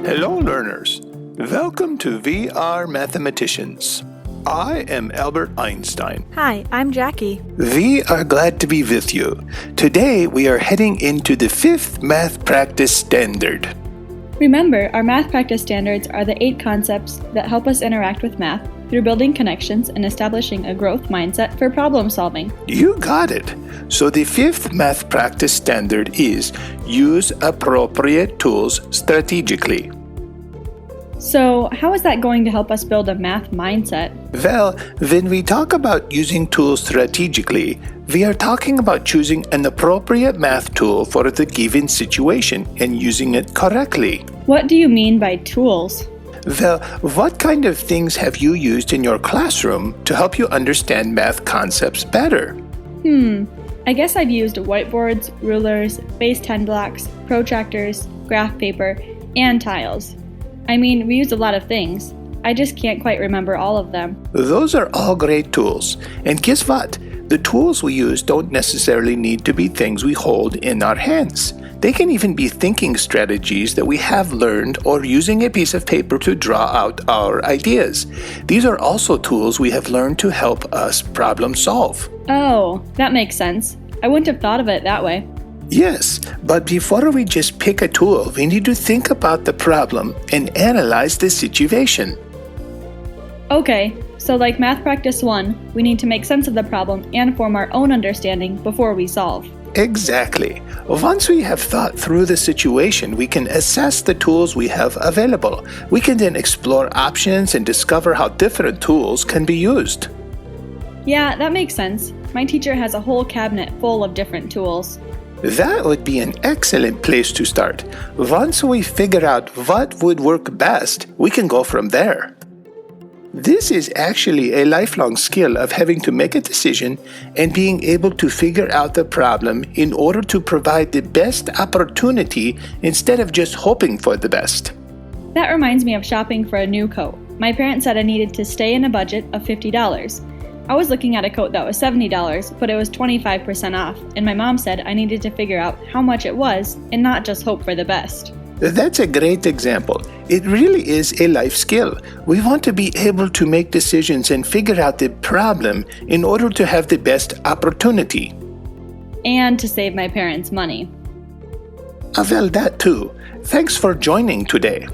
Hello, learners. Welcome to VR Mathematicians. I am Albert Einstein. Hi, I'm Jackie. We are glad to be with you. Today we are heading into the 5th Math Practice Standard. Remember, our math practice standards are the 8 concepts that help us interact with math through building connections and establishing a growth mindset for problem solving. You got it. So the 5th Math Practice Standard is use appropriate tools strategically. So, how is that going to help us build a math mindset? Well, when we talk about using tools strategically, we are talking about choosing an appropriate math tool for the given situation and using it correctly. What do you mean by tools? Well, what kind of things have you used in your classroom to help you understand math concepts better? I guess I've used whiteboards, rulers, base 10 blocks, protractors, graph paper, and tiles. I mean, we used a lot of things. I just can't quite remember all of them. Those are all great tools. And guess what? The tools we use don't necessarily need to be things we hold in our hands. They can even be thinking strategies that we have learned or using a piece of paper to draw out our ideas. These are also tools we have learned to help us problem solve. Oh, that makes sense. I wouldn't have thought of it that way. Yes, but before we just pick a tool, we need to think about the problem and analyze the situation. Okay, so like Math Practice 1, we need to make sense of the problem and form our own understanding before we solve. Exactly. Once we have thought through the situation, we can assess the tools we have available. We can then explore options and discover how different tools can be used. Yeah, that makes sense. My teacher has a whole cabinet full of different tools. That would be an excellent place to start. Once we figure out what would work best, we can go from there. This is actually a lifelong skill of having to make a decision and being able to figure out the problem in order to provide the best opportunity instead of just hoping for the best. That reminds me of shopping for a new coat. My parents said I needed to stay in a budget of $50. I was looking at a coat that was $70, but it was 25% off, and my mom said I needed to figure out how much it was and not just hope for the best. That's a great example. It really is a life skill. We want to be able to make decisions and figure out the problem in order to have the best opportunity. And to save my parents money. Well, that too. Thanks for joining today.